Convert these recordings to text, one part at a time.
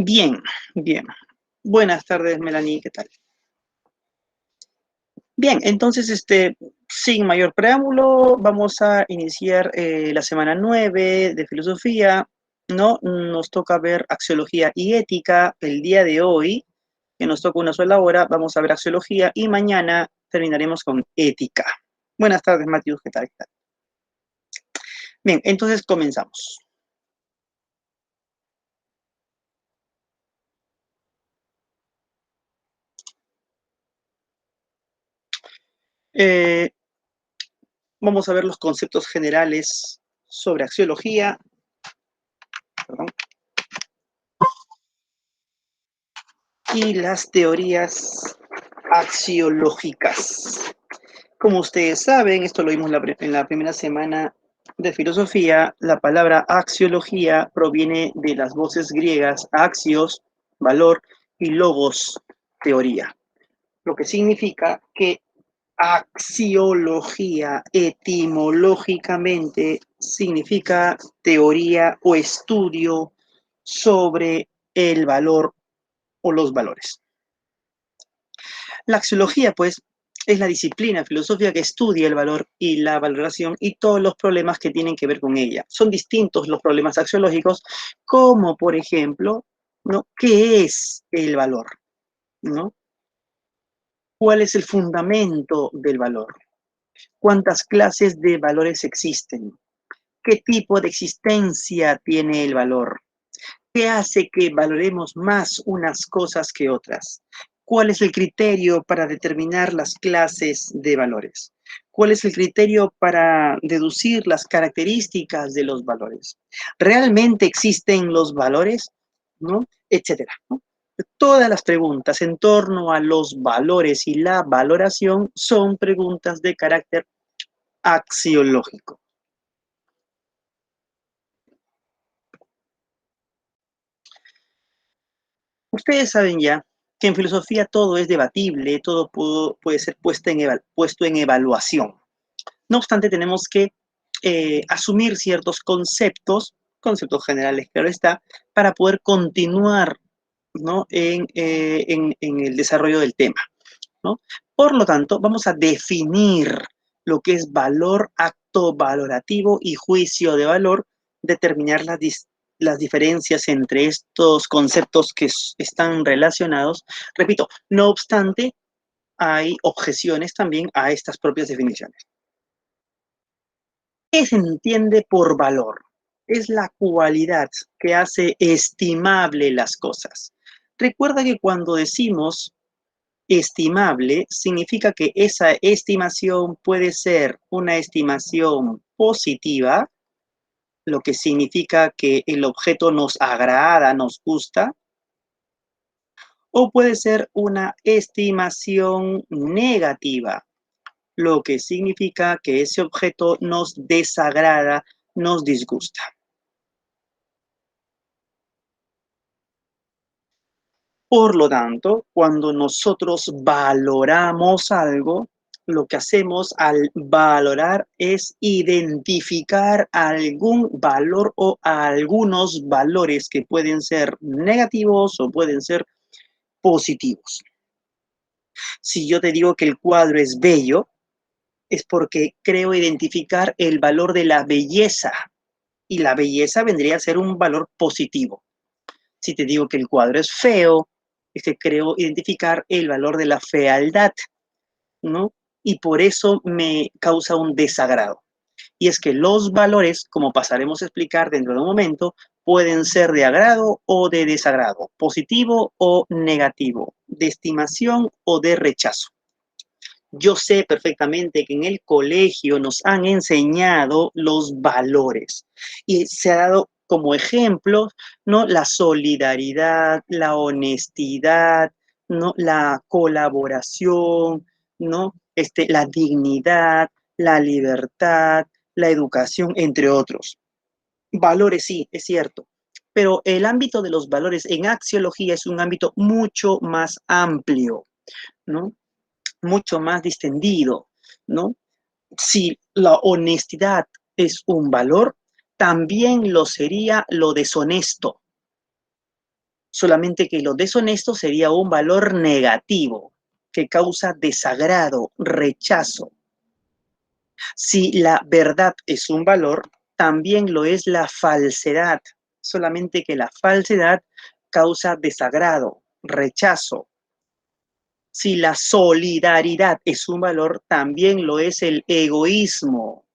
Bien, bien. Buenas tardes, Melanie, ¿qué tal? Bien, entonces, sin mayor preámbulo, vamos a iniciar la semana 9 de filosofía, ¿no? Nos toca ver axiología y ética el día de hoy, que nos toca una sola hora, vamos a ver axiología y mañana terminaremos con ética. Buenas tardes, Matthew, ¿qué tal? ¿Qué tal? Bien, entonces comenzamos. Eh, Vamos a ver los conceptos generales sobre axiología, perdón, y las teorías axiológicas. Como ustedes saben, esto lo vimos en la primera semana de filosofía, la palabra axiología proviene de las voces griegas axios, valor, y logos, teoría. Lo que significa que axiología etimológicamente significa teoría o estudio sobre el valor o los valores. La axiología, pues, es la disciplina filosófica que estudia el valor y la valoración y todos los problemas que tienen que ver con ella. Son distintos los problemas axiológicos, como por ejemplo, ¿no? ¿Qué es el valor? ¿No? ¿Cuál es el fundamento del valor? ¿Cuántas clases de valores existen? ¿Qué tipo de existencia tiene el valor? ¿Qué hace que valoremos más unas cosas que otras? ¿Cuál es el criterio para determinar las clases de valores? ¿Cuál es el criterio para deducir las características de los valores? ¿Realmente existen los valores? ¿No? Etcétera, ¿no? Todas las preguntas en torno a los valores y la valoración son preguntas de carácter axiológico. Ustedes saben ya que en filosofía todo es debatible, todo puede ser puesto en evaluación. No obstante, tenemos que asumir ciertos conceptos generales, claro está, para poder continuar, ¿no? en el desarrollo del tema, ¿no? Por lo tanto, vamos a definir lo que es valor, acto valorativo y juicio de valor, determinar las diferencias entre estos conceptos que están relacionados. Repito, no obstante, hay objeciones también a estas propias definiciones. ¿Qué se entiende por valor? Es la cualidad que hace estimable las cosas. Recuerda que cuando decimos estimable, significa que esa estimación puede ser una estimación positiva, lo que significa que el objeto nos agrada, nos gusta, o puede ser una estimación negativa, lo que significa que ese objeto nos desagrada, nos disgusta. Por lo tanto, cuando nosotros valoramos algo, lo que hacemos al valorar es identificar algún valor o algunos valores que pueden ser negativos o pueden ser positivos. Si yo te digo que el cuadro es bello, es porque creo identificar el valor de la belleza, y la belleza vendría a ser un valor positivo. Si te digo que el cuadro es feo, es que creo identificar el valor de la fealdad, ¿no? Y por eso me causa un desagrado. Y es que los valores, como pasaremos a explicar dentro de un momento, pueden ser de agrado o de desagrado, positivo o negativo, de estimación o de rechazo. Yo sé perfectamente que en el colegio nos han enseñado los valores y se ha dado como ejemplo, ¿no? La solidaridad, la honestidad, ¿no? La colaboración, ¿no? La dignidad, la libertad, la educación, entre otros. Valores, sí, es cierto, pero el ámbito de los valores en axiología es un ámbito mucho más amplio, ¿no? Mucho más distendido, ¿no? Si la honestidad es un valor, también lo sería lo deshonesto. solamente que lo deshonesto sería un valor negativo que causa desagrado, rechazo. Si la verdad es un valor, también lo es la falsedad, solamente que la falsedad causa desagrado, rechazo. Si la solidaridad es un valor, también lo es el egoísmo.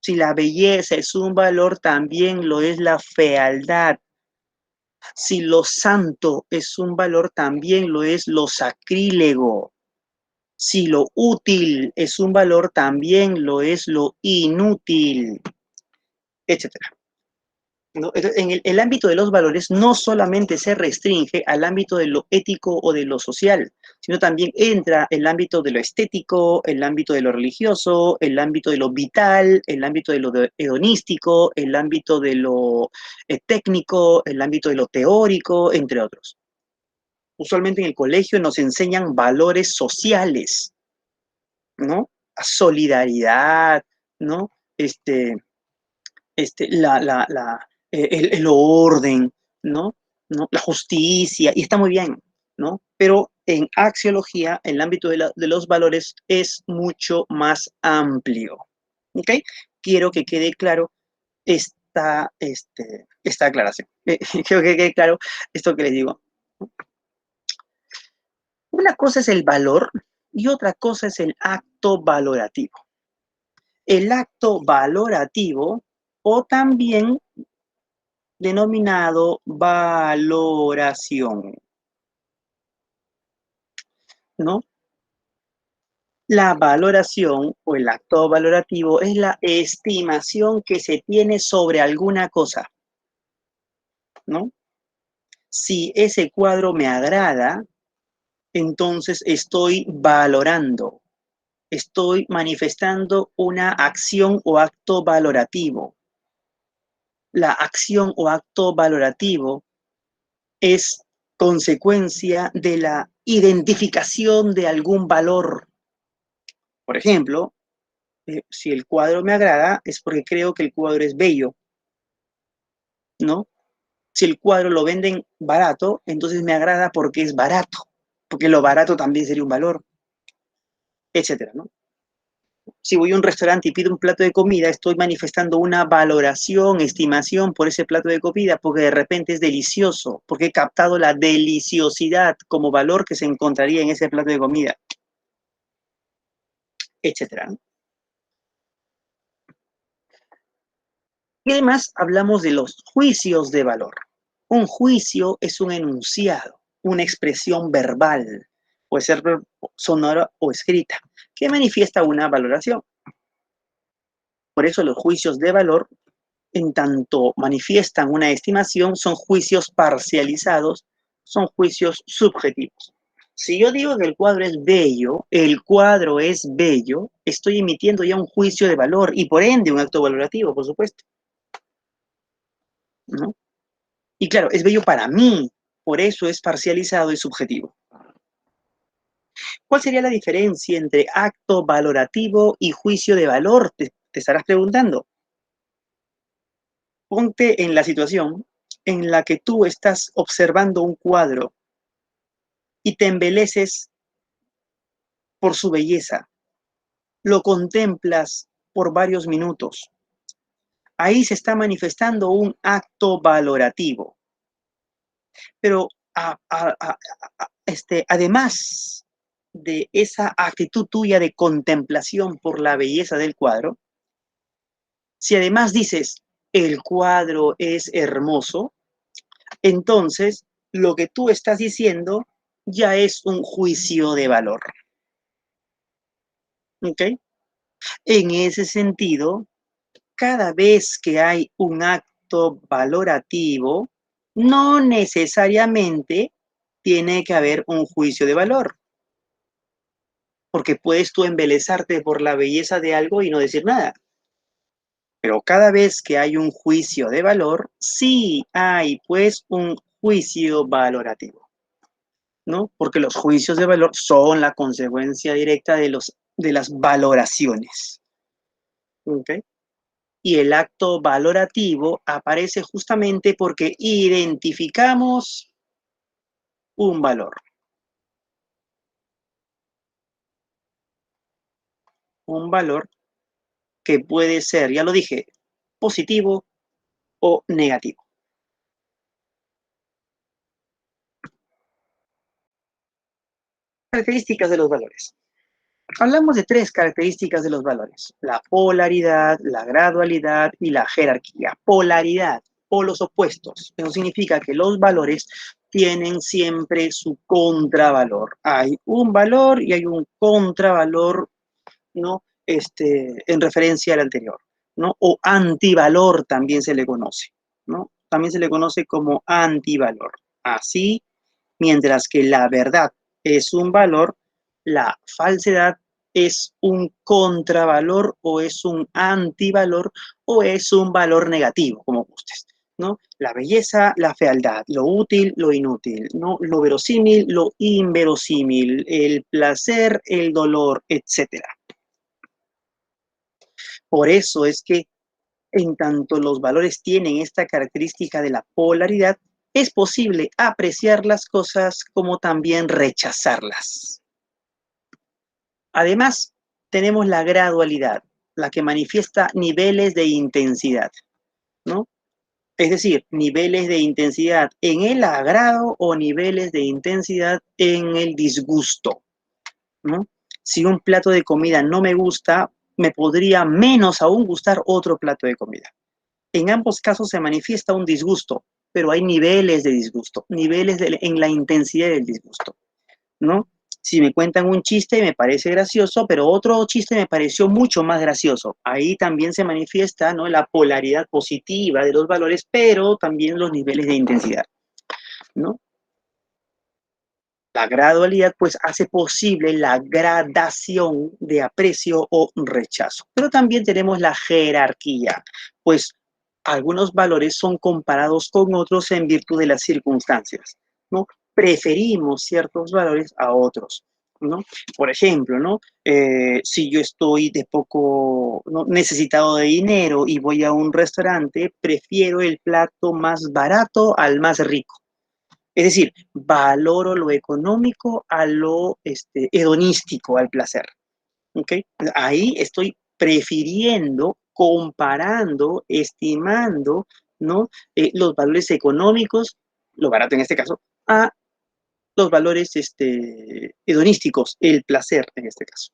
Si la belleza es un valor, también lo es la fealdad. Si lo santo es un valor, también lo es lo sacrílego. Si lo útil es un valor, también lo es lo inútil, etcétera. ¿No? En el ámbito de los valores no solamente se restringe al ámbito de lo ético o de lo social, sino también entra el ámbito de lo estético, el ámbito de lo religioso, el ámbito de lo vital, el ámbito de lo hedonístico, el ámbito de lo técnico, el ámbito de lo teórico, entre otros. Usualmente en el colegio nos enseñan valores sociales, ¿no? A solidaridad, ¿no? El orden, ¿no? ¿no? La justicia, y está muy bien, ¿no? Pero en axiología, el ámbito de los valores es mucho más amplio, ¿ok? Quiero que quede claro esta aclaración. Quiero que quede claro esto que les digo. Una cosa es el valor y otra cosa es el acto valorativo. El acto valorativo o también denominado valoración, ¿no? La valoración o el acto valorativo es la estimación que se tiene sobre alguna cosa, ¿no? Si ese cuadro me agrada, entonces estoy valorando, estoy manifestando una acción o acto valorativo. La acción o acto valorativo es consecuencia de la identificación de algún valor. Por ejemplo, si el cuadro me agrada es porque creo que el cuadro es bello, ¿no? Si el cuadro lo venden barato, entonces me agrada porque es barato, porque lo barato también sería un valor, etcétera, ¿no? Si voy a un restaurante y pido un plato de comida, estoy manifestando una valoración, estimación por ese plato de comida, porque de repente es delicioso, porque he captado la deliciosidad como valor que se encontraría en ese plato de comida, etcétera, ¿no? Y además hablamos de los juicios de valor. Un juicio es un enunciado, una expresión verbal, puede ser sonora o escrita, que manifiesta una valoración. Por eso los juicios de valor, en tanto manifiestan una estimación, son juicios parcializados, son juicios subjetivos. Si yo digo que el cuadro es bello, estoy emitiendo ya un juicio de valor y por ende un acto valorativo, por supuesto, ¿no? Y claro, es bello para mí, por eso es parcializado y subjetivo. ¿Cuál sería la diferencia entre acto valorativo y juicio de valor? Te estarás preguntando. Ponte en la situación en la que tú estás observando un cuadro y te embeleces por su belleza. Lo contemplas por varios minutos. Ahí se está manifestando un acto valorativo. Pero además de esa actitud tuya de contemplación por la belleza del cuadro, si además dices, el cuadro es hermoso, entonces lo que tú estás diciendo ya es un juicio de valor. ¿Ok? En ese sentido, cada vez que hay un acto valorativo, no necesariamente tiene que haber un juicio de valor. Porque puedes tú embelezarte por la belleza de algo y no decir nada. Pero cada vez que hay un juicio de valor, sí hay pues un juicio valorativo, ¿no? Porque los juicios de valor son la consecuencia directa de las valoraciones, ¿ok? Y el acto valorativo aparece justamente porque identificamos un valor. Un valor que puede ser, ya lo dije, positivo o negativo. Características de los valores. Hablamos de tres características de los valores: la polaridad, la gradualidad y la jerarquía. Polaridad, polos opuestos. Eso significa que los valores tienen siempre su contravalor. Hay un valor y hay un contravalor, ¿no? En referencia al anterior, ¿no? O antivalor también se le conoce, ¿no? También se le conoce como antivalor. Así, mientras que la verdad es un valor, la falsedad es un contravalor o es un antivalor o es un valor negativo, como gustes, ¿no? La belleza, la fealdad, lo útil, lo inútil, ¿no? Lo verosímil, lo inverosímil, el placer, el dolor, etcétera. Por eso es que en tanto los valores tienen esta característica de la polaridad, es posible apreciar las cosas como también rechazarlas. Además, tenemos la gradualidad, la que manifiesta niveles de intensidad, ¿no? Es decir, niveles de intensidad en el agrado o niveles de intensidad en el disgusto, ¿no? Si un plato de comida no me gusta, me podría menos aún gustar otro plato de comida. En ambos casos se manifiesta un disgusto, pero hay niveles de disgusto, en la intensidad del disgusto, ¿no? Si me cuentan un chiste me parece gracioso, pero otro chiste me pareció mucho más gracioso. Ahí también se manifiesta, ¿no?, la polaridad positiva de los valores, pero también los niveles de intensidad, ¿no? La gradualidad pues hace posible la gradación de aprecio o rechazo. Pero también tenemos la jerarquía, pues algunos valores son comparados con otros en virtud de las circunstancias, ¿no? Preferimos ciertos valores a otros, ¿no? Por ejemplo, ¿no? Si yo estoy de poco, ¿no?, necesitado de dinero y voy a un restaurante, prefiero el plato más barato al más rico. Es decir, valoro lo económico a lo hedonístico, al placer. ¿Okay? Ahí estoy prefiriendo, comparando, estimando, ¿no?, los valores económicos, lo barato en este caso, a los valores hedonísticos, el placer en este caso.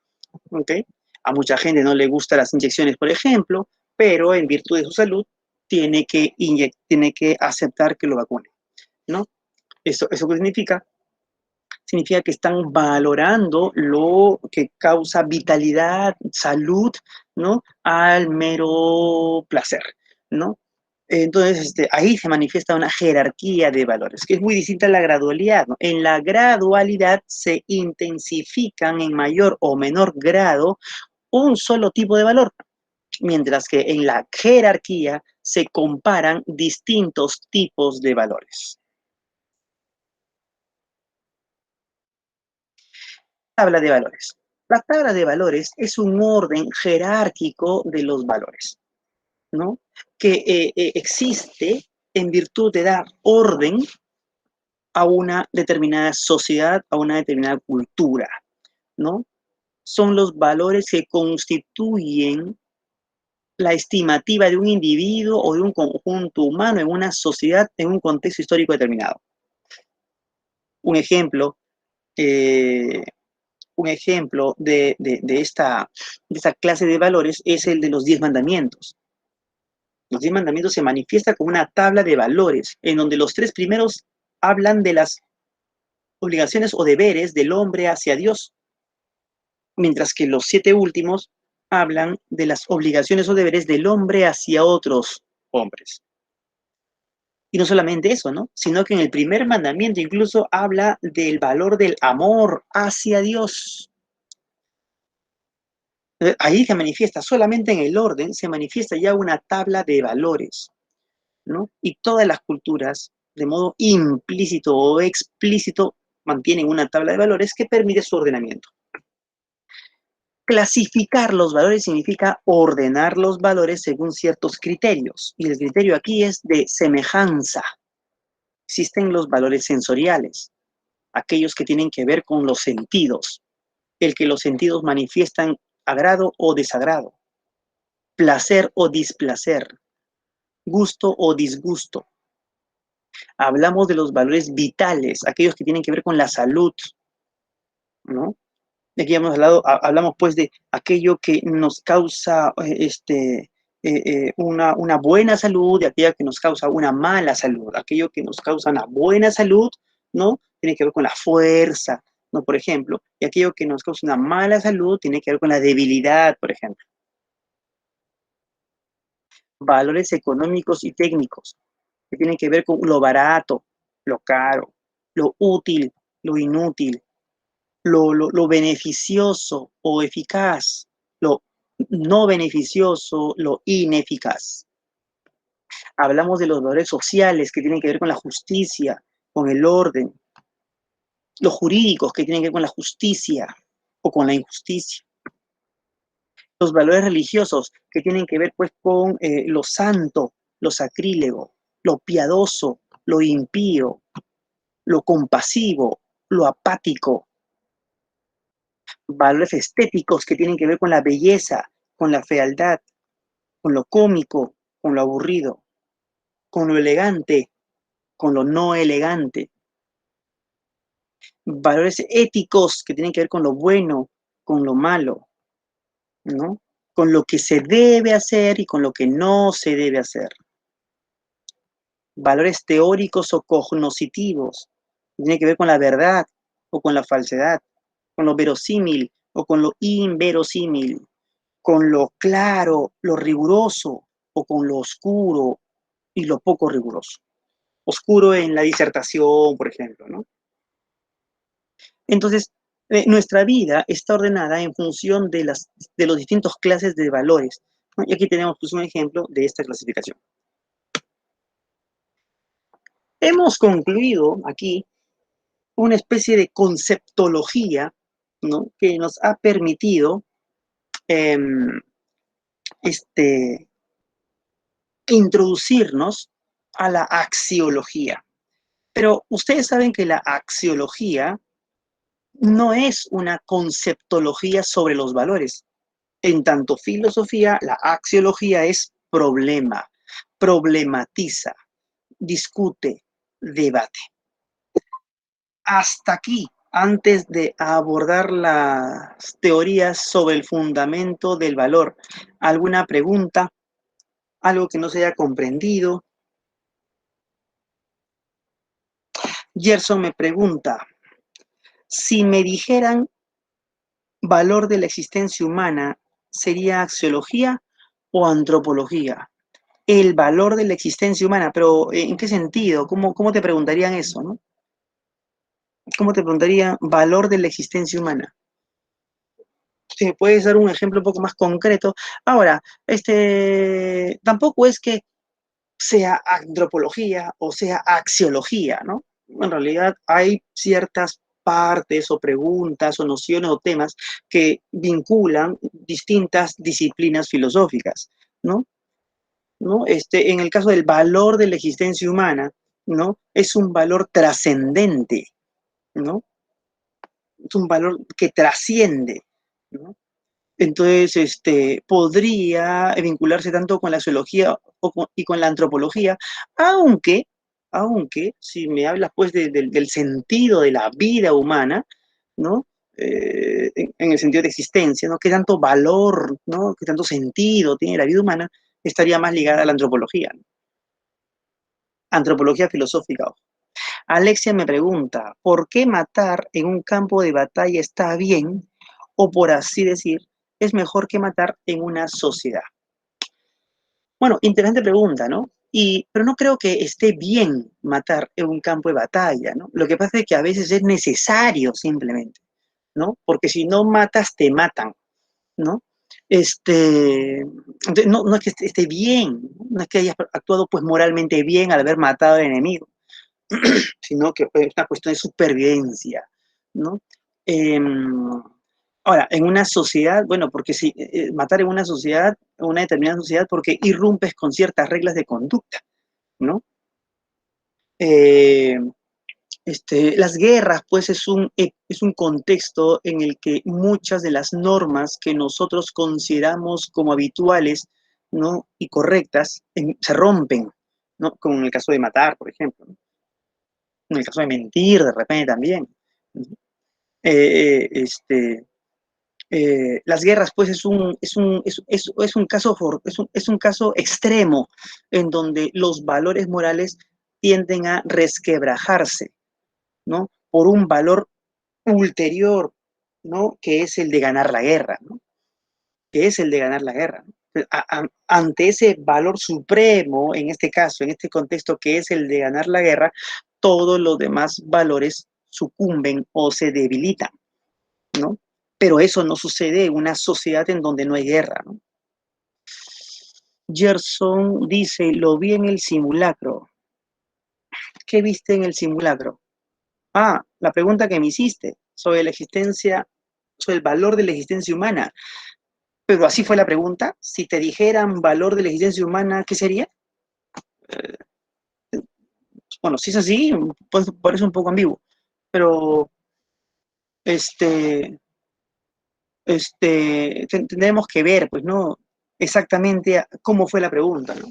¿Okay? A mucha gente no le gustan las inyecciones, por ejemplo, pero en virtud de su salud tiene que aceptar que lo vacunen, ¿no? ¿Eso qué significa? Significa que están valorando lo que causa vitalidad, salud, ¿no?, al mero placer, ¿no? Entonces, ahí se manifiesta una jerarquía de valores, que es muy distinta a la gradualidad, ¿no? En la gradualidad se intensifican en mayor o menor grado un solo tipo de valor, mientras que en la jerarquía se comparan distintos tipos de valores. Tabla de valores. La tabla de valores es un orden jerárquico de los valores, ¿no?, que existe en virtud de dar orden a una determinada sociedad, a una determinada cultura, ¿no? Son los valores que constituyen la estimativa de un individuo o de un conjunto humano en una sociedad, en un contexto histórico determinado. Un ejemplo, eh, de esta clase de valores es el de los 10 mandamientos. Los 10 mandamientos se manifiesta como una tabla de valores, en donde los 3 primeros hablan de las obligaciones o deberes del hombre hacia Dios, mientras que los 7 últimos hablan de las obligaciones o deberes del hombre hacia otros hombres. Y no solamente eso, ¿no?, sino que en el primer mandamiento incluso habla del valor del amor hacia Dios. Ahí se manifiesta, solamente en el orden, se manifiesta ya una tabla de valores, ¿no? Y todas las culturas, de modo implícito o explícito, mantienen una tabla de valores que permite su ordenamiento. Clasificar los valores significa ordenar los valores según ciertos criterios, y el criterio aquí es de semejanza. Existen los valores sensoriales, aquellos que tienen que ver con los sentidos, el que los sentidos manifiestan agrado o desagrado, placer o displacer, gusto o disgusto. Hablamos de los valores vitales, aquellos que tienen que ver con la salud, ¿no? Aquí hemos hablamos pues de aquello que nos causa una buena salud y aquello que nos causa una mala salud. Aquello que nos causa una buena salud, ¿no? Tiene que ver con la fuerza, ¿no? Por ejemplo. Y aquello que nos causa una mala salud tiene que ver con la debilidad, por ejemplo. Valores económicos y técnicos, que tienen que ver con lo barato, lo caro, lo útil, lo inútil, lo beneficioso o eficaz, lo no beneficioso, lo ineficaz. Hablamos de los valores sociales que tienen que ver con la justicia, con el orden, los jurídicos que tienen que ver con la justicia o con la injusticia. Los valores religiosos que tienen que ver pues con lo santo, lo sacrílego, lo piadoso, lo impío, lo compasivo, lo apático. Valores estéticos que tienen que ver con la belleza, con la fealdad, con lo cómico, con lo aburrido, con lo elegante, con lo no elegante. Valores éticos que tienen que ver con lo bueno, con lo malo, ¿no? Con lo que se debe hacer y con lo que no se debe hacer. Valores teóricos o cognoscitivos, que tienen que ver con la verdad o con la falsedad, con lo verosímil o con lo inverosímil, con lo claro, lo riguroso o con lo oscuro y lo poco riguroso. Oscuro en la disertación, por ejemplo, ¿no? Entonces, nuestra vida está ordenada en función de los distintos clases de valores, ¿no? Y aquí tenemos pues, un ejemplo de esta clasificación. Hemos concluido aquí una especie de conceptología, ¿no? Que nos ha permitido eh, este, introducirnos a la axiología. Pero ustedes saben que la axiología no es una conceptología sobre los valores. En tanto filosofía, la axiología es problema, problematiza, discute, debate. Hasta aquí, antes de abordar las teorías sobre el fundamento del valor, ¿alguna pregunta? ¿Algo que no se haya comprendido? Gerson me pregunta, si me dijeran valor de la existencia humana, ¿sería axiología o antropología? El valor de la existencia humana, pero ¿en qué sentido? ¿Cómo te preguntarían eso, no? ¿Cómo te preguntarían valor de la existencia humana? ¿Te puedes dar un ejemplo un poco más concreto? Ahora, tampoco es que sea antropología o sea axiología, ¿no? En realidad hay ciertas partes o preguntas o nociones o temas que vinculan distintas disciplinas filosóficas, ¿no? ¿No? En el caso del valor de la existencia humana, ¿no? Es un valor trascendente, ¿no? Es un valor que trasciende, ¿no? Entonces, podría vincularse tanto con la zoología y con la antropología, aunque, aunque, si me hablas pues del sentido de la vida humana, ¿no? En el sentido de existencia, ¿no? ¿Qué tanto valor, ¿no? ¿Qué tanto sentido tiene la vida humana? Estaría más ligada a la antropología, ¿no? Antropología filosófica. Ojo. Alexia me pregunta, ¿por qué matar en un campo de batalla está bien? O por así decir, es mejor que matar en una sociedad. Bueno, interesante pregunta, ¿no? Pero no creo que esté bien matar en un campo de batalla, ¿no? Lo que pasa es que a veces es necesario simplemente, ¿no? Porque si no matas, te matan, ¿no? No es que esté bien, no es que hayas actuado pues moralmente bien al haber matado al enemigo, sino que es una cuestión de supervivencia, ¿no? Eh, Ahora, en una sociedad, bueno, porque si matar en una sociedad, una determinada sociedad, porque irrumpes con ciertas reglas de conducta, ¿no? Eh, Las guerras, pues, es un contexto en el que muchas de las normas que nosotros consideramos como habituales, ¿no? Y correctas, se rompen, ¿no? Como en el caso de matar, por ejemplo, ¿no? En el caso de mentir, de repente también. ¿No? Eh, eh, este, las guerras, pues, es un caso, es un caso extremo en donde los valores morales tienden a resquebrajarse, ¿no? Por un valor ulterior, ¿no? Que es el de ganar la guerra, ¿no? Que es el de ganar la guerra. Ante ese valor supremo, en este caso, en este contexto, que es el de ganar la guerra, todos los demás valores sucumben o se debilitan, ¿no? Pero eso no sucede en una sociedad en donde no hay guerra, ¿no? Gerson dice, lo vi en el simulacro. ¿Qué viste en el simulacro? Ah, la pregunta que me hiciste sobre la existencia, sobre el valor de la existencia humana. Pero así fue la pregunta. Si te dijeran valor de la existencia humana, ¿qué sería? Bueno, si es así, pues parece un poco ambiguo. Pero este, tendremos que ver, pues, ¿no? Exactamente cómo fue la pregunta, ¿no?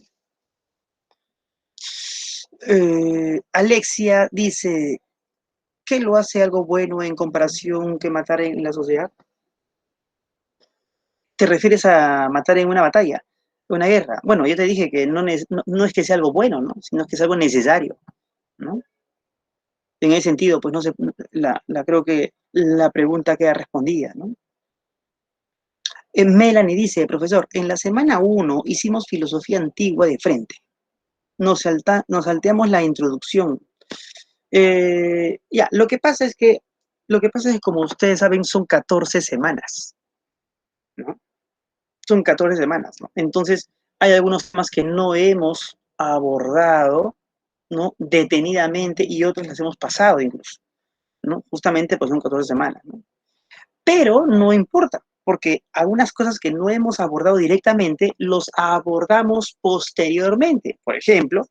Alexia dice, ¿qué lo hace algo bueno en comparación que matar en la sociedad? ¿Te refieres a matar en una batalla, una guerra? Bueno, yo te dije que no es que sea algo bueno, ¿no? Sino que es algo necesario, ¿no? En ese sentido, pues no sé, creo que la pregunta queda respondida, ¿no? Melanie dice, profesor, en la semana 1 hicimos filosofía antigua de frente. Nos salteamos la introducción. Ya, lo que pasa es que, como ustedes saben, son 14 semanas, ¿no? Son 14 semanas, ¿no? Entonces, hay algunos temas que no hemos abordado, ¿no? Detenidamente y otros los hemos pasado incluso, ¿no? Justamente, pues son 14 semanas, ¿no? Pero no importa, porque algunas cosas que no hemos abordado directamente los abordamos posteriormente. Por ejemplo,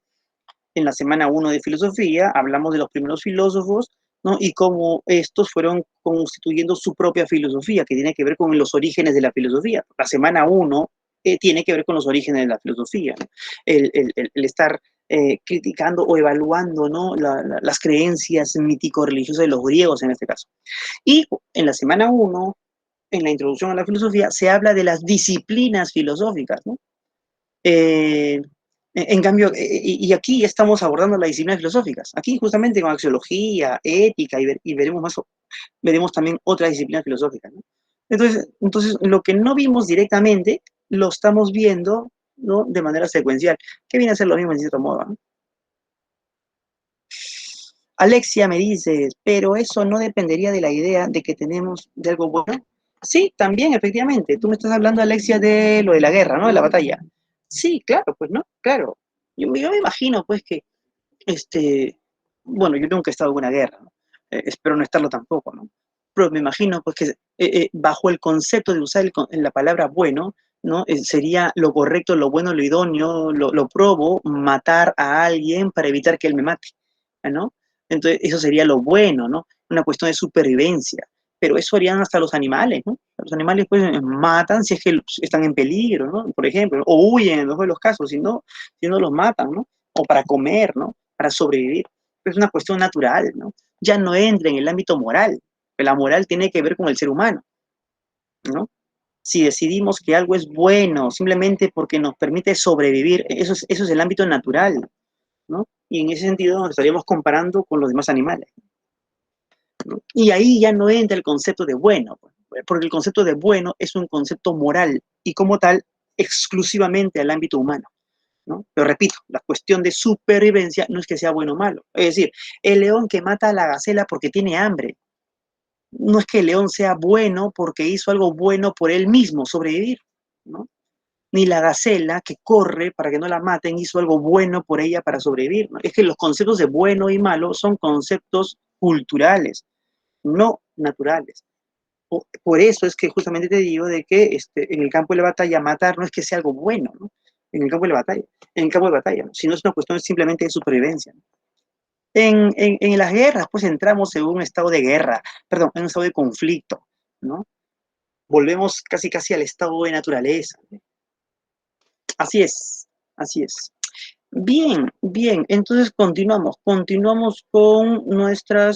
en la semana 1 de filosofía hablamos de los primeros filósofos, ¿no? Y cómo estos fueron constituyendo su propia filosofía, que tiene que ver con los orígenes de la filosofía. La semana 1 tiene que ver con los orígenes de la filosofía, ¿no? El estar criticando o evaluando, ¿no? Las creencias mítico-religiosas de los griegos en este caso. Y en la semana 1, en la introducción a la filosofía, se habla de las disciplinas filosóficas, ¿no? En cambio, y aquí estamos abordando las disciplinas filosóficas. Aquí justamente con axiología, ética, y veremos también otras disciplinas filosóficas, ¿no? Entonces, lo que no vimos directamente, lo estamos viendo, ¿no? De manera secuencial, que viene a ser lo mismo en cierto modo, ¿no? Alexia me dice, pero eso no dependería de la idea de que tenemos de algo bueno. Sí, también, efectivamente. Tú me estás hablando, Alexia, de lo de la guerra, ¿no? De la batalla. Sí, claro, pues, ¿no? Claro. Yo me imagino, pues, que, este, bueno, yo nunca he estado en una guerra, ¿no? Espero no estarlo tampoco, ¿no? Pero me imagino, pues, que bajo el concepto de usar la palabra bueno, ¿no? Sería lo correcto, lo bueno, lo idóneo, lo probo, matar a alguien para evitar que él me mate, ¿no? Entonces, eso sería lo bueno, ¿no? Una cuestión de supervivencia. Pero eso harían hasta los animales, ¿no? Los animales, pues, matan si es que están en peligro, ¿no? Por ejemplo, o huyen en los de los casos, si no los matan, ¿no? O para comer, ¿no? Para sobrevivir. Es una cuestión natural, ¿no? Ya no entra en el ámbito moral. La moral tiene que ver con el ser humano, ¿no? Si decidimos que algo es bueno simplemente porque nos permite sobrevivir, eso es el ámbito natural, ¿no? Y en ese sentido nos estaríamos comparando con los demás animales, ¿no? Y ahí ya no entra el concepto de bueno, porque el concepto de bueno es un concepto moral y como tal exclusivamente al ámbito humano, ¿no? Pero repito, la cuestión de supervivencia no es que sea bueno o malo. Es decir, el león que mata a la gacela porque tiene hambre, no es que el león sea bueno porque hizo algo bueno por él mismo, sobrevivir, ¿no? Ni la gacela que corre para que no la maten hizo algo bueno por ella para sobrevivir, ¿no? Es que los conceptos de bueno y malo son conceptos culturales, no naturales. Por eso es que justamente te digo de que en el campo de la batalla matar no es que sea algo bueno, ¿no? En el campo de la batalla, en el campo de batalla, ¿no? Sino es una cuestión simplemente de supervivencia, ¿no? En las guerras, pues entramos en un estado de guerra, perdón, en un estado de conflicto, ¿no? Volvemos casi casi al estado de naturaleza. Así es, así es. Bien, bien, entonces continuamos con nuestra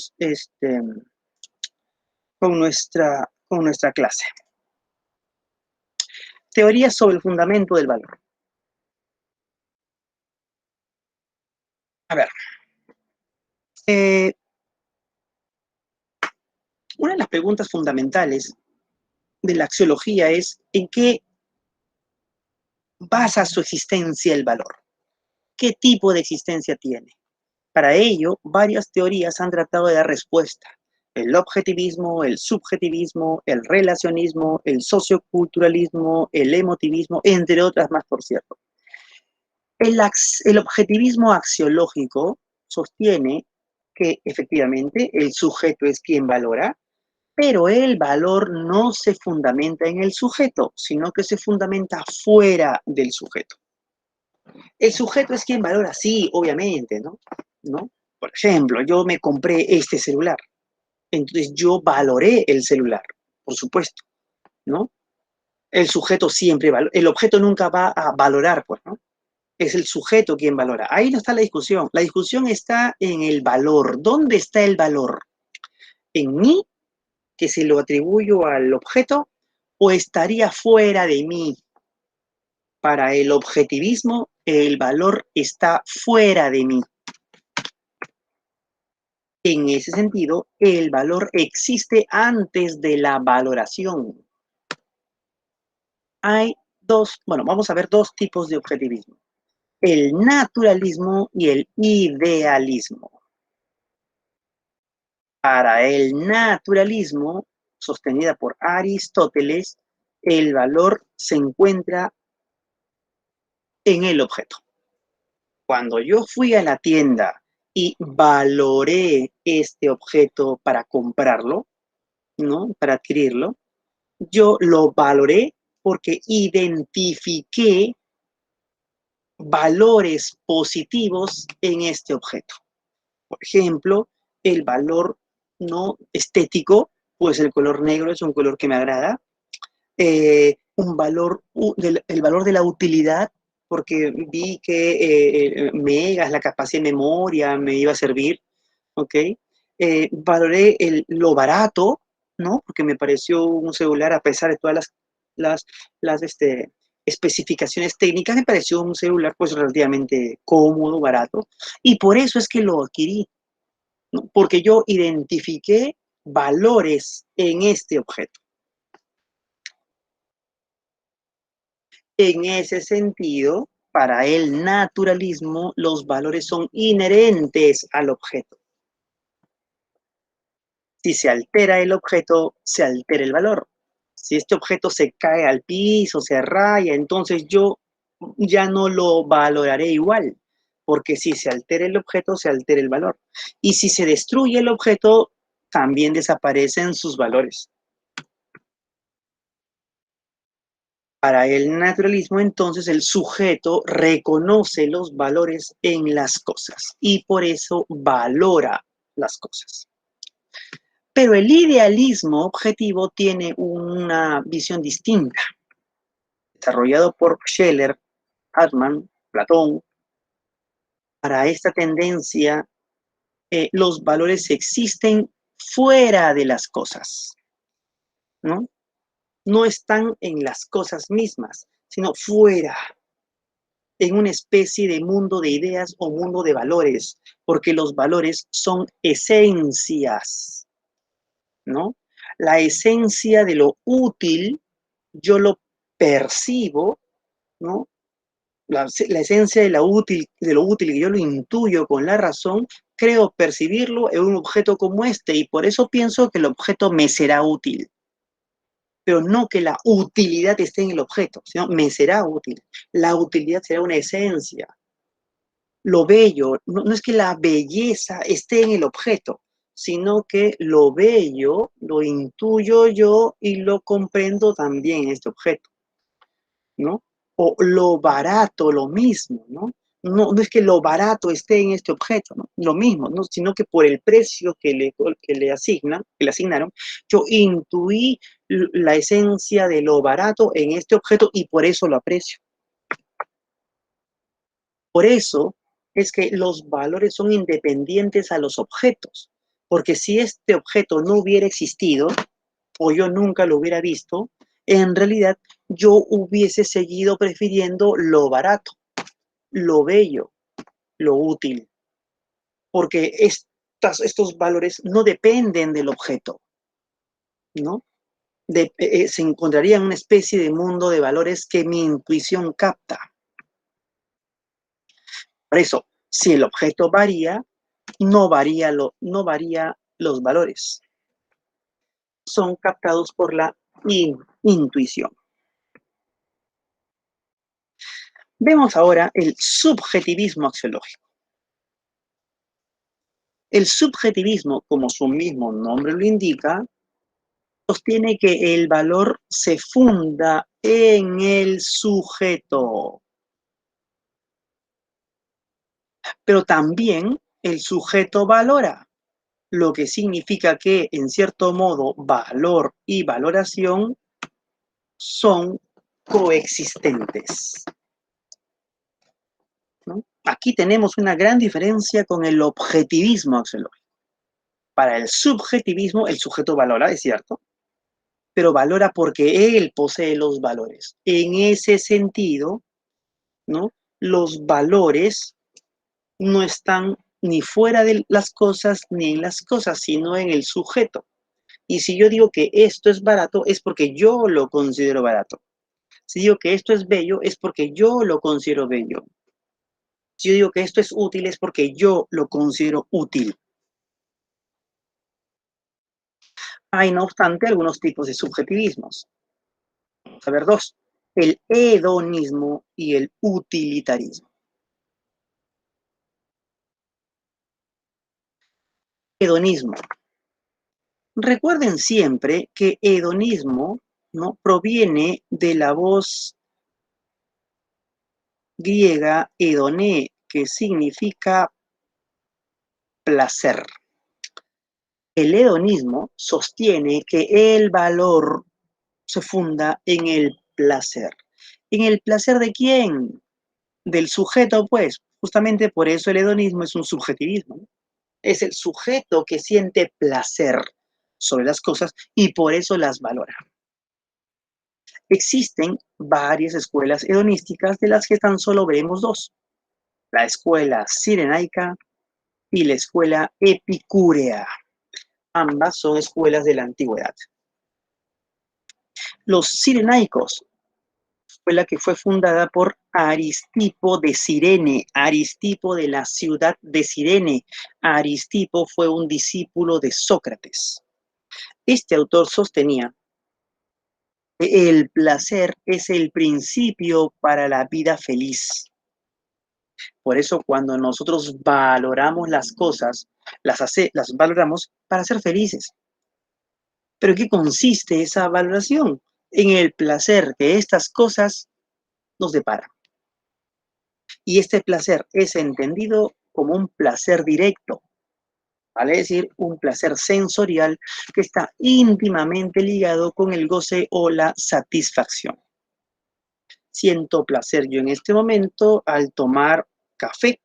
clase. Teorías sobre el fundamento del valor. A ver, una de las preguntas fundamentales de la axiología es ¿en qué basa su existencia el valor? ¿Qué tipo de existencia tiene? Para ello, varias teorías han tratado de dar respuesta. El objetivismo, el subjetivismo, el relacionismo, el socioculturalismo, el emotivismo, entre otras más, por cierto. El objetivismo axiológico sostiene que efectivamente el sujeto es quien valora, pero el valor no se fundamenta en el sujeto, sino que se fundamenta fuera del sujeto. El sujeto es quien valora, sí, obviamente, ¿no? Por ejemplo, yo me compré este celular, entonces yo valoré el celular, por supuesto, ¿no? El sujeto siempre valora, el objeto nunca va a valorar, pues, ¿no? Es el sujeto quien valora. Ahí no está la discusión. La discusión está en el valor. ¿Dónde está el valor? ¿En mí, que se lo atribuyo al objeto, o estaría fuera de mí? Para el objetivismo, el valor está fuera de mí. En ese sentido, el valor existe antes de la valoración. Hay vamos a ver dos tipos de objetivismo. El naturalismo y el idealismo. Para el naturalismo, sostenida por Aristóteles, el valor se encuentra en el objeto. Cuando yo fui a la tienda y valoré este objeto para comprarlo, ¿no? Para adquirirlo, yo lo valoré porque identifiqué valores positivos en este objeto. Por ejemplo, el valor no estético, pues el color negro es un color que me agrada. El valor de la utilidad, porque vi que megas, la capacidad de memoria me iba a servir, ¿ok? Valoré lo barato, ¿no? Porque me pareció un celular, a pesar de todas las especificaciones técnicas, me pareció un celular pues relativamente cómodo, barato, y por eso es que lo adquirí, ¿no? Porque yo identifiqué valores en este objeto. En ese sentido, para el naturalismo, los valores son inherentes al objeto. Si se altera el objeto, se altera el valor. Si este objeto se cae al piso, se raya, entonces yo ya no lo valoraré igual, porque si se altera el objeto, se altera el valor. Y si se destruye el objeto, también desaparecen sus valores. Para el naturalismo, entonces, el sujeto reconoce los valores en las cosas y por eso valora las cosas. Pero el idealismo objetivo tiene una visión distinta, desarrollado por Scheler, Hartmann, Platón. Para esta tendencia, los valores existen fuera de las cosas, ¿no? No están en las cosas mismas, sino fuera, en una especie de mundo de ideas o mundo de valores, porque los valores son esencias, ¿no? La esencia de lo útil, yo lo percibo, ¿no? La esencia de lo útil que yo lo intuyo con la razón, creo percibirlo en un objeto como este, y por eso pienso que el objeto me será útil. Pero no que la utilidad esté en el objeto, sino me será útil. La utilidad será una esencia. Lo bello, no es que la belleza esté en el objeto, sino que lo bello lo intuyo yo y lo comprendo también en este objeto, ¿no? O lo barato, lo mismo, ¿no? No, no es que lo barato esté en este objeto, ¿no? Lo mismo, ¿no? Sino que por el precio que le asignaron, yo intuí la esencia de lo barato en este objeto y por eso lo aprecio. Por eso es que los valores son independientes a los objetos, porque si este objeto no hubiera existido o yo nunca lo hubiera visto, en realidad yo hubiese seguido prefiriendo lo barato, lo bello, lo útil, porque estos valores no dependen del objeto, ¿no? Se encontraría en una especie de mundo de valores que mi intuición capta. Por eso, si el objeto varía, no varía los valores. Son captados por la intuición. Vemos ahora el subjetivismo axiológico. El subjetivismo, como su mismo nombre lo indica, sostiene que el valor se funda en el sujeto, pero también el sujeto valora, lo que significa que, en cierto modo, valor y valoración son coexistentes, ¿no? Aquí tenemos una gran diferencia con el objetivismo axiológico. Para el subjetivismo, el sujeto valora, es cierto, pero valora porque él posee los valores. En ese sentido, ¿no? Los valores no están ni fuera de las cosas ni en las cosas, sino en el sujeto. Y si yo digo que esto es barato, es porque yo lo considero barato. Si digo que esto es bello, es porque yo lo considero bello. Si yo digo que esto es útil, es porque yo lo considero útil. Hay, no obstante, algunos tipos de subjetivismos. Vamos a ver dos: el hedonismo y el utilitarismo. Hedonismo. Recuerden siempre que hedonismo, ¿no?, proviene de la voz griega hedoné, que significa placer. El hedonismo sostiene que el valor se funda en el placer. ¿En el placer de quién? Del sujeto, pues. Justamente por eso el hedonismo es un subjetivismo, ¿no? Es el sujeto que siente placer sobre las cosas y por eso las valora. Existen varias escuelas hedonísticas, de las que tan solo veremos dos: la escuela cirenaica y la escuela epicúrea. Ambas son escuelas de la antigüedad. Los cirenaicos, escuela que fue fundada por Aristipo de Cirene, Aristipo de la ciudad de Cirene. Aristipo fue un discípulo de Sócrates. Este autor sostenía que el placer es el principio para la vida feliz. Por eso, cuando nosotros valoramos las cosas, las valoramos para ser felices. ¿Pero qué consiste esa valoración? En el placer que estas cosas nos deparan. Y este placer es entendido como un placer directo, vale decir, un placer sensorial que está íntimamente ligado con el goce o la satisfacción. Siento placer yo en este momento al tomar café.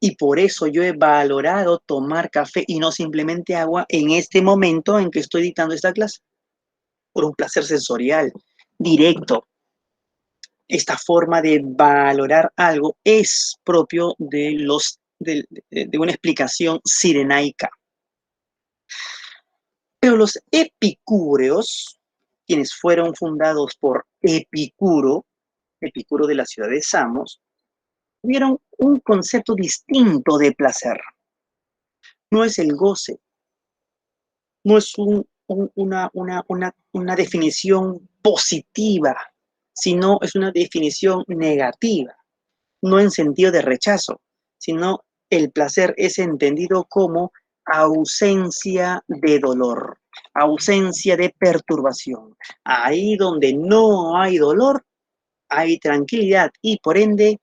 Y por eso yo he valorado tomar café y no simplemente agua en este momento en que estoy dictando esta clase, por un placer sensorial, directo. Esta forma de valorar algo es propio de una explicación cirenaica. Pero los epicúreos, quienes fueron fundados por Epicuro de la ciudad de Samos, tuvieron un concepto distinto de placer. No es el goce, no es una definición positiva, sino es una definición negativa, no en sentido de rechazo, sino el placer es entendido como ausencia de dolor, ausencia de perturbación. Ahí donde no hay dolor, hay tranquilidad y por ende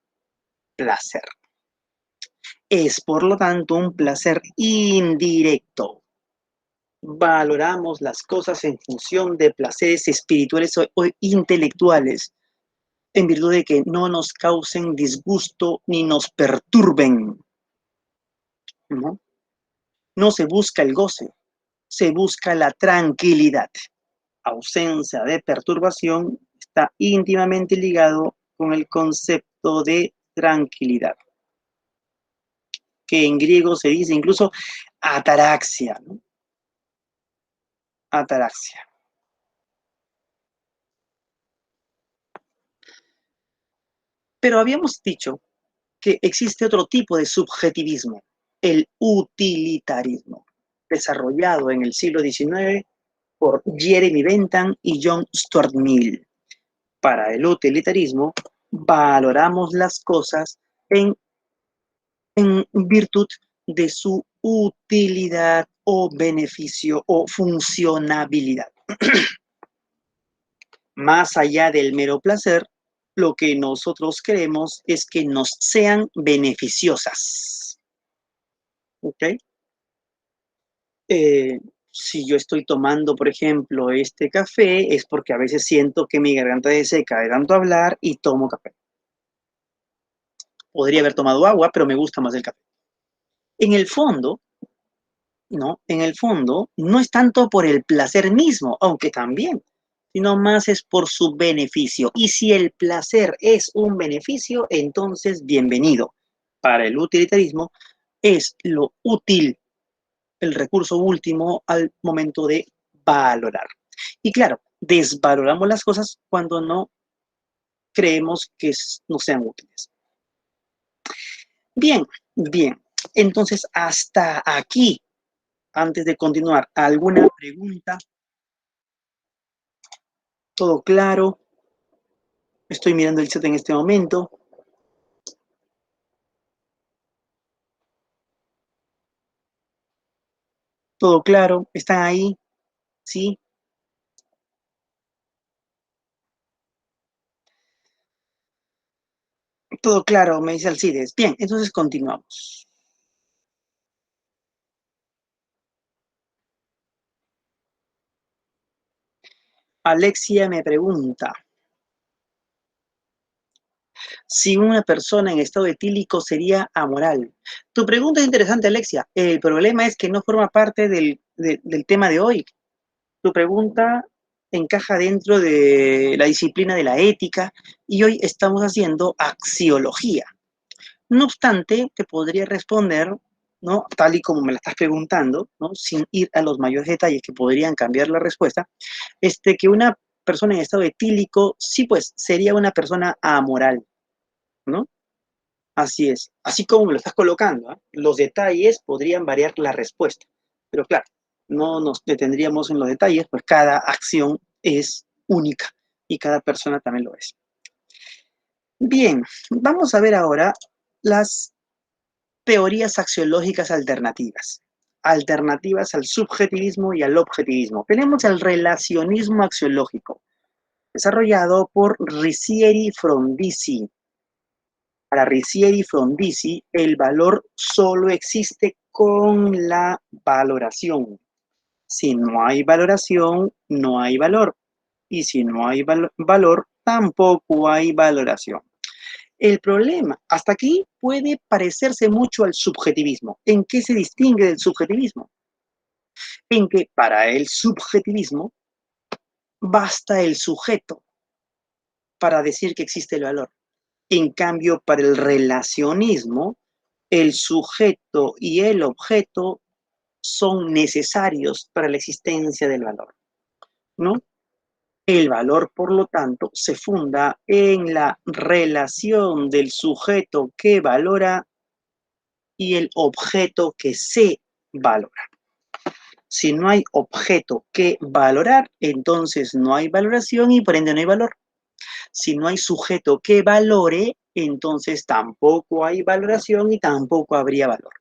placer. Es por lo tanto un placer indirecto. Valoramos las cosas en función de placeres espirituales o intelectuales, en virtud de que no nos causen disgusto ni nos perturben, ¿no? No se busca el goce, se busca la tranquilidad. Ausencia de perturbación está íntimamente ligado con el concepto de tranquilidad, que en griego se dice incluso ataraxia, ¿no? Ataraxia. Pero habíamos dicho que existe otro tipo de subjetivismo, el utilitarismo, desarrollado en el siglo XIX por Jeremy Bentham y John Stuart Mill. Para el utilitarismo, valoramos las cosas en virtud de su utilidad o beneficio o funcionabilidad. Más allá del mero placer, lo que nosotros queremos es que nos sean beneficiosas. ¿Ok? Si yo estoy tomando, por ejemplo, este café, es porque a veces siento que mi garganta se seca de tanto hablar y tomo café. Podría haber tomado agua, pero me gusta más el café. En el fondo, ¿no? En el fondo, no es tanto por el placer mismo, aunque también, sino más es por su beneficio. Y si el placer es un beneficio, entonces bienvenido. Para el utilitarismo es lo útil, el recurso último al momento de valorar. Y claro, desvaloramos las cosas cuando no creemos que no sean útiles. Bien, bien. Entonces, hasta aquí, antes de continuar, ¿alguna pregunta? ¿Todo claro? Estoy mirando el chat en este momento. ¿Todo claro? ¿Están ahí? ¿Sí? Todo claro, me dice Alcides. Bien, entonces continuamos. Alexia me pregunta, si una persona en estado etílico sería amoral. Tu pregunta es interesante, Alexia. El problema es que no forma parte del tema de hoy. Tu pregunta encaja dentro de la disciplina de la ética y hoy estamos haciendo axiología. No obstante, te podría responder, ¿no? Tal y como me la estás preguntando, ¿no? Sin ir a los mayores detalles que podrían cambiar la respuesta, que una persona en estado etílico, sí, pues, sería una persona amoral, ¿no? Así es. Así como me lo estás colocando, ¿eh? Los detalles podrían variar la respuesta. Pero claro, no nos detendríamos en los detalles, pues cada acción es única y cada persona también lo es. Bien, vamos a ver ahora las teorías axiológicas alternativas. Alternativas al subjetivismo y al objetivismo. Tenemos el relacionismo axiológico, desarrollado por Riccieri Frondizi. Para Riccieri Frondizi, el valor solo existe con la valoración. Si no hay valoración, no hay valor. Y si no hay valor, tampoco hay valoración. El problema, hasta aquí puede parecerse mucho al subjetivismo. ¿En qué se distingue del subjetivismo? En que para el subjetivismo basta el sujeto para decir que existe el valor. En cambio, para el relacionismo, el sujeto y el objeto son necesarios para la existencia del valor, ¿no? El valor, por lo tanto, se funda en la relación del sujeto que valora y el objeto que se valora. Si no hay objeto que valorar, entonces no hay valoración y por ende no hay valor. Si no hay sujeto que valore, entonces tampoco hay valoración y tampoco habría valor.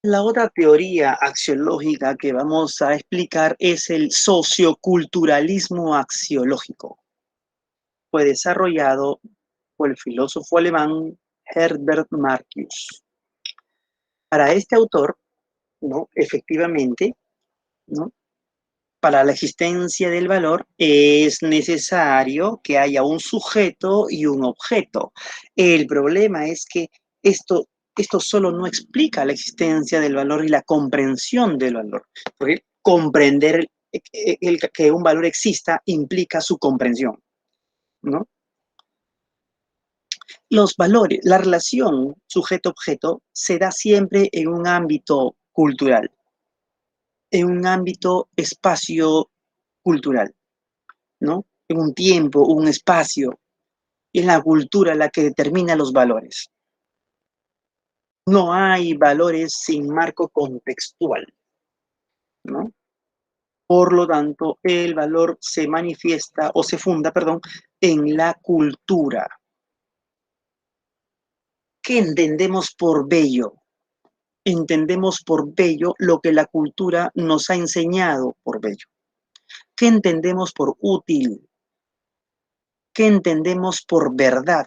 La otra teoría axiológica que vamos a explicar es el socioculturalismo axiológico. Fue desarrollado por el filósofo alemán Herbert Marcuse. Para este autor, ¿no? Efectivamente, ¿no? Para la existencia del valor es necesario que haya un sujeto y un objeto. El problema es que esto solo no explica la existencia del valor y la comprensión del valor, porque comprender que un valor exista implica su comprensión, ¿no? Los valores, la relación sujeto-objeto se da siempre en un ámbito cultural, en un ámbito espacio cultural, ¿no? En un tiempo, un espacio, es la cultura la que determina los valores. No hay valores sin marco contextual, ¿no? Por lo tanto, el valor se manifiesta o se funda, perdón, en la cultura. ¿Qué entendemos por bello? Entendemos por bello lo que la cultura nos ha enseñado por bello. ¿Qué entendemos por útil? ¿Qué entendemos por verdad?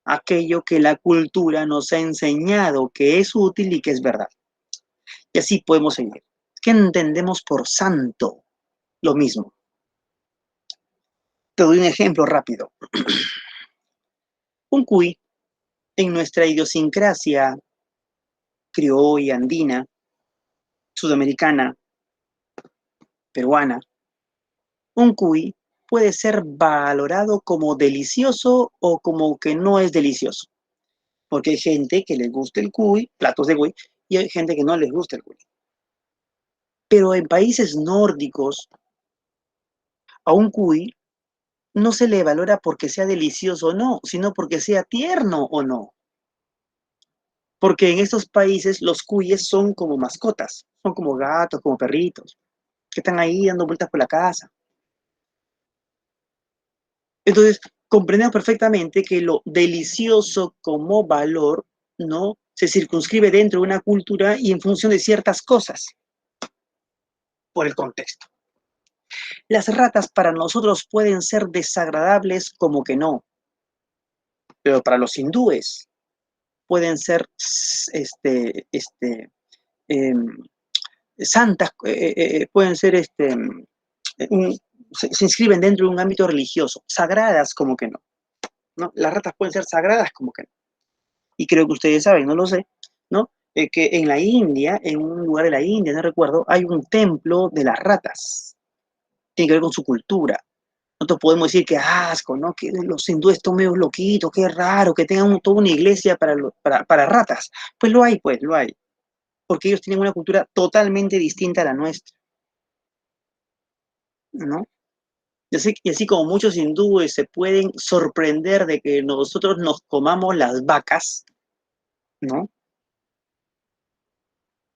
Aquello que la cultura nos ha enseñado que es útil y que es verdad. Y así podemos seguir. ¿Qué entendemos por santo? Lo mismo. Te doy un ejemplo rápido. Un cuy, en nuestra idiosincrasia criolla, andina, sudamericana, peruana, un cuy puede ser valorado como delicioso o como que no es delicioso. Porque hay gente que les gusta el cuy, platos de cuy, y hay gente que no les gusta el cuy. Pero en países nórdicos, a un cuy no se le valora porque sea delicioso o no, sino porque sea tierno o no. Porque en estos países los cuyes son como mascotas, son como gatos, como perritos, que están ahí dando vueltas por la casa. Entonces, comprendemos perfectamente que lo delicioso como valor, ¿no? Se circunscribe dentro de una cultura y en función de ciertas cosas, por el contexto. Las ratas para nosotros pueden ser desagradables como que no, pero para los hindúes pueden ser eh, santas, pueden ser, un, se inscriben dentro de un ámbito religioso, sagradas como que no, ¿no? Las ratas pueden ser sagradas como que no. Y creo que ustedes saben, no lo sé, ¿no? Que en la India, en un lugar de la India, no recuerdo, hay un templo de las ratas. Tiene que ver con su cultura. Nosotros podemos decir que asco, ¿no? Que los hindúes están medio loquitos, qué raro, que tengan toda una iglesia para ratas. Pues lo hay. Porque ellos tienen una cultura totalmente distinta a la nuestra, ¿no? Y así como muchos hindúes se pueden sorprender de que nosotros nos comamos las vacas, ¿no?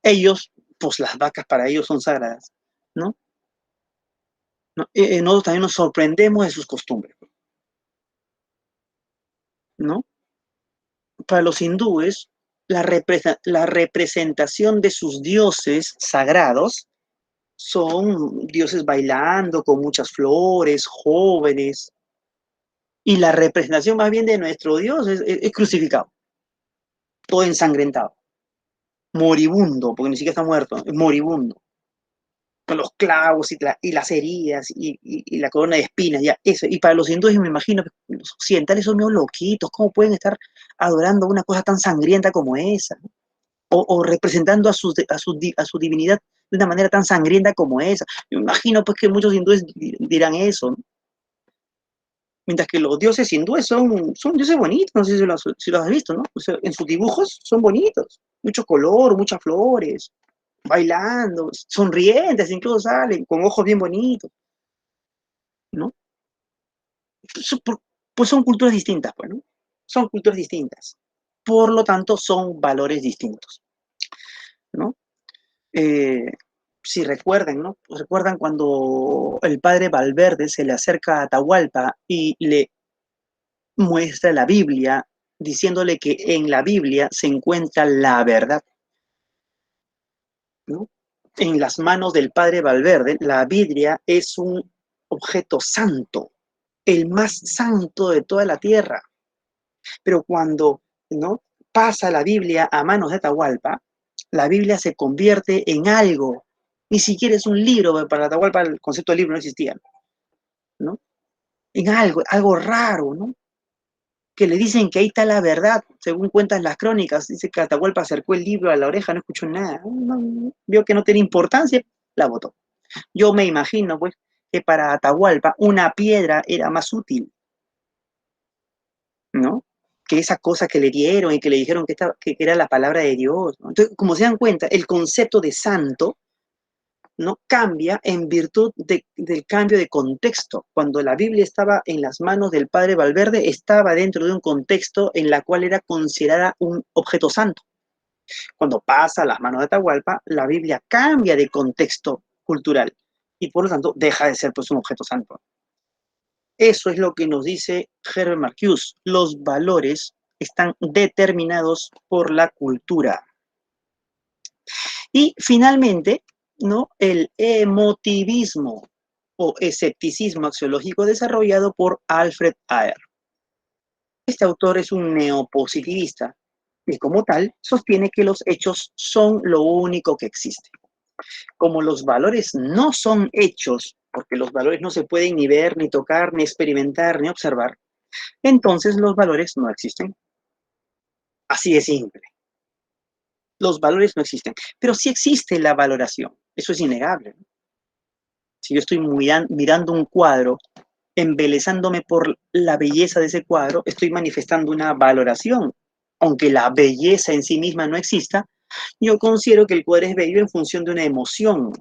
Ellos, pues las vacas para ellos son sagradas, ¿no? Nosotros también nos sorprendemos de sus costumbres, ¿no? Para los hindúes, la representación de sus dioses sagrados son dioses bailando con muchas flores, jóvenes, y la representación más bien de nuestro Dios es crucificado, todo ensangrentado, moribundo, porque ni siquiera está muerto, es moribundo, con los clavos y las heridas y la corona de espinas, ya, eso. Y para los hindúes, me imagino, los occidentales son medio loquitos, ¿cómo pueden estar adorando una cosa tan sangrienta como esa? O representando a su divinidad de una manera tan sangrienta como esa. Me imagino pues que muchos hindúes dirán eso, ¿no? Mientras que los dioses hindúes son dioses bonitos, no sé si los has visto, ¿no? O sea, en sus dibujos son bonitos, mucho color, muchas flores, bailando, sonrientes, incluso salen, con ojos bien bonitos, ¿no? Pues son culturas distintas, pues, ¿no? Son culturas distintas. Por lo tanto, son valores distintos, ¿no? Eh, si recuerdan, ¿no? Recuerdan cuando el padre Valverde se le acerca a Atahualpa y le muestra la Biblia, diciéndole que en la Biblia se encuentra la verdad. ¿no? En las manos del padre Valverde, la Biblia es un objeto santo, el más santo de toda la tierra. Pero cuando, ¿no?, pasa la Biblia a manos de Atahualpa, la Biblia se convierte en algo. Ni siquiera es un libro, para Atahualpa el concepto de libro no existía, ¿no? En algo raro, ¿no? Que le dicen que ahí está la verdad, según cuentan las crónicas. Dice que Atahualpa acercó el libro a la oreja, no escuchó nada. Vio que no tenía importancia, la botó. Yo me imagino, pues, que para Atahualpa una piedra era más útil, ¿no?, que esa cosa que le dieron y que le dijeron que era la palabra de Dios, ¿no? Entonces, como se dan cuenta, el concepto de santo, ¿no?, cambia en virtud del cambio de contexto. Cuando la Biblia estaba en las manos del padre Valverde, estaba dentro de un contexto en la cual era considerada un objeto santo. Cuando pasa a las manos de Atahualpa, la Biblia cambia de contexto cultural y por lo tanto deja de ser, pues, un objeto santo. Eso es lo que nos dice Herbert Marcuse. Los valores están determinados por la cultura. Y finalmente, ¿no?, el emotivismo o escepticismo axiológico desarrollado por Alfred Ayer. Este autor es un neopositivista y como tal sostiene que los hechos son lo único que existe. Como los valores no son hechos, porque los valores no se pueden ni ver, ni tocar, ni experimentar, ni observar, entonces los valores no existen. Así de simple. Los valores no existen, pero sí existe la valoración. Eso es innegable, ¿no? Si yo estoy mirando un cuadro, embelezándome por la belleza de ese cuadro, estoy manifestando una valoración. Aunque la belleza en sí misma no exista, yo considero que el cuadro es bello en función de una emoción,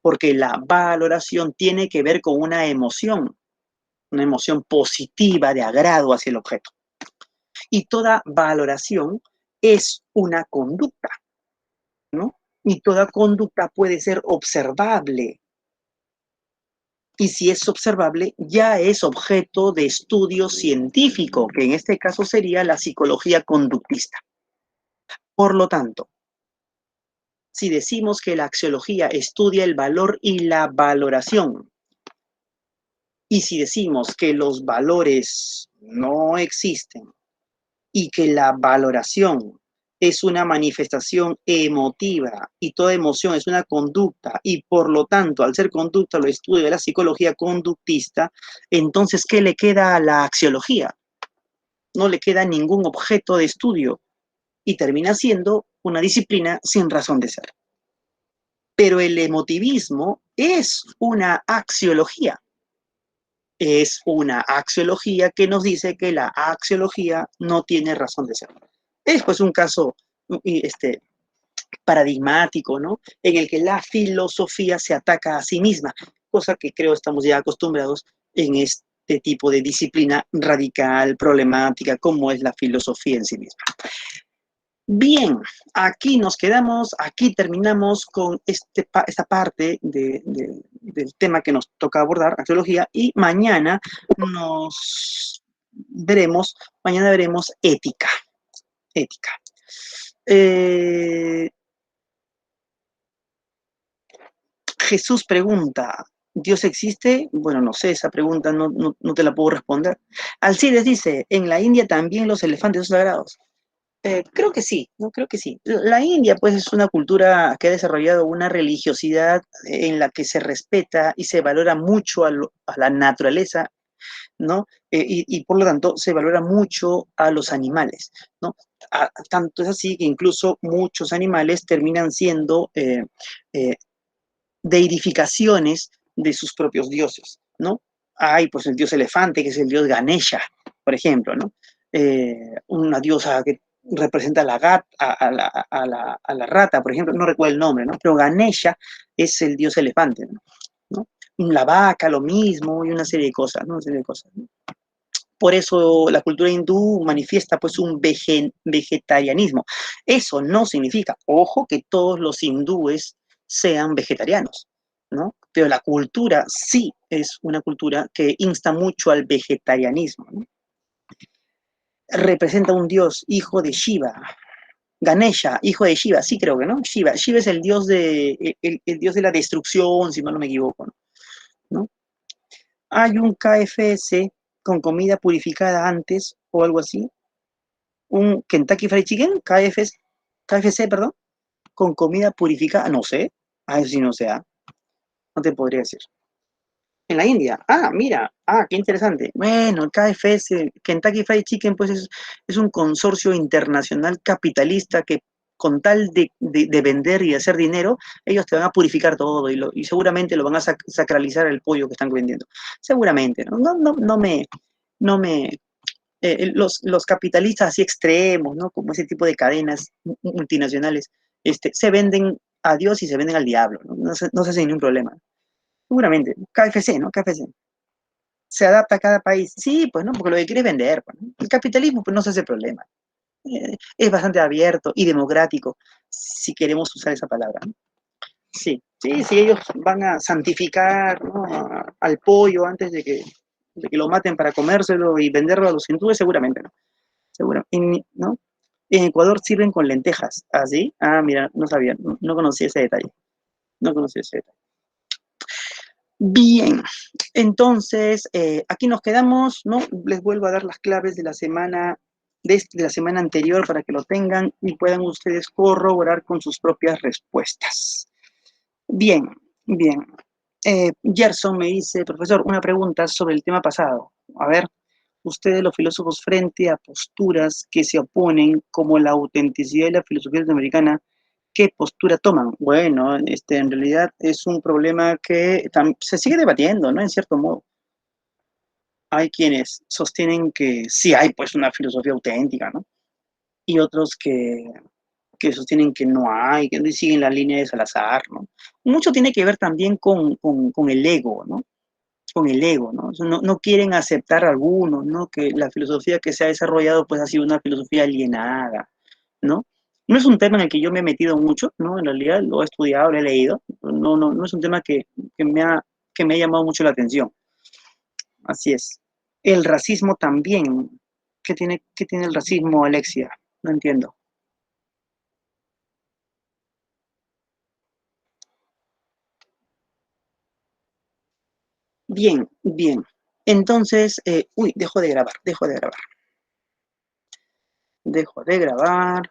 porque la valoración tiene que ver con una emoción positiva de agrado hacia el objeto. Y toda valoración es una conducta, ¿no? Y toda conducta puede ser observable. Y si es observable, ya es objeto de estudio científico, que en este caso sería la psicología conductista. Por lo tanto, si decimos que la axiología estudia el valor y la valoración, y si decimos que los valores no existen y que la valoración es una manifestación emotiva y toda emoción es una conducta y por lo tanto, al ser conducta, lo estudia la psicología conductista, entonces, ¿qué le queda a la axiología? No le queda ningún objeto de estudio y termina siendo una disciplina sin razón de ser. Pero el emotivismo es una axiología. Es una axiología que nos dice que la axiología no tiene razón de ser. Es pues un caso paradigmático, ¿no?, en el que la filosofía se ataca a sí misma, cosa que creo estamos ya acostumbrados en este tipo de disciplina radical, problemática, como es la filosofía en sí misma. Bien, aquí nos quedamos, aquí terminamos con esta parte del tema que nos toca abordar, axiología, y mañana veremos ética. Jesús pregunta, ¿Dios existe? Bueno, no sé, esa pregunta no te la puedo responder. Alcides dice, ¿en la India también los elefantes son sagrados? Creo que sí, ¿no? Creo que sí. La India, pues, es una cultura que ha desarrollado una religiosidad en la que se respeta y se valora mucho a la naturaleza, ¿no? Y por lo tanto se valora mucho a los animales, ¿no? Tanto es así que incluso muchos animales terminan siendo deidificaciones de sus propios dioses, ¿no? Hay, pues, el dios elefante, que es el dios Ganesha, por ejemplo, ¿no? Una diosa que representa a la rata, por ejemplo, no recuerdo el nombre, ¿no? Pero Ganesha es el dios elefante, ¿no? La vaca, lo mismo, y una serie de cosas, ¿no? Una serie de cosas, ¿no? Por eso la cultura hindú manifiesta, pues, un vegetarianismo. Eso no significa, ojo, que todos los hindúes sean vegetarianos, ¿no? Pero la cultura sí es una cultura que insta mucho al vegetarianismo, ¿no? Representa un dios hijo de Shiva, Ganesha, hijo de Shiva, sí creo que, ¿no? Shiva. Shiva es el dios el dios de la destrucción, si mal no me equivoco, ¿no? Hay un KFC con comida purificada antes o algo así. Un Kentucky Fried Chicken, KFC, perdón, con comida purificada, no sé. Ah, eso sí no sé, no te podría decir. En la India. Ah, mira. Ah, qué interesante. Bueno, el KFC, Kentucky Fried Chicken, pues es un consorcio internacional capitalista que con tal de vender y de hacer dinero, ellos te van a purificar todo y seguramente lo van a sacralizar el pollo que están vendiendo. Seguramente, ¿no? No me, los capitalistas así extremos, ¿no? Como ese tipo de cadenas multinacionales, se venden a Dios y se venden al diablo, ¿no? No se hace ningún problema. Seguramente. KFC, ¿no? KFC. Se adapta a cada país. Sí, pues no, porque lo que quiere es vender. Pues, ¿no? El capitalismo pues no se hace problema. Es bastante abierto y democrático, si queremos usar esa palabra, ¿no? Sí, sí, sí, ellos van a santificar, ¿no? Al pollo antes de que lo maten para comérselo y venderlo a los hindúes, seguramente, ¿no? Seguro. ¿No? En Ecuador sirven con lentejas. ¿Ah, sí? Ah, mira, no sabía, no conocía ese detalle. No conocía ese detalle. Bien, entonces aquí nos quedamos, ¿no? Les vuelvo a dar las claves de la semana, de la semana anterior para que lo tengan y puedan ustedes corroborar con sus propias respuestas. Bien, bien. Gerson me dice, profesor, una pregunta sobre el tema pasado. A ver, ustedes los filósofos frente a posturas que se oponen como la autenticidad de la filosofía latinoamericana, ¿qué postura toman? Bueno, en realidad es un problema que se sigue debatiendo, ¿no? En cierto modo. Hay quienes sostienen que sí hay pues una filosofía auténtica, ¿no? Y otros que sostienen que no hay, que no siguen la línea de Salazar, ¿no? Mucho tiene que ver también con el ego, ¿no? Con el ego, ¿no? O sea, no quieren aceptar algunos, ¿no? Que la filosofía que se ha desarrollado pues ha sido una filosofía alienada, ¿no? No es un tema en el que yo me he metido mucho, ¿no? En realidad lo he estudiado, lo he leído, no es un tema que me ha llamado mucho la atención. Así es. El racismo también. ¿Qué tiene el racismo, Alexia? No entiendo. Bien, bien. Entonces, dejo de grabar. Dejo de grabar.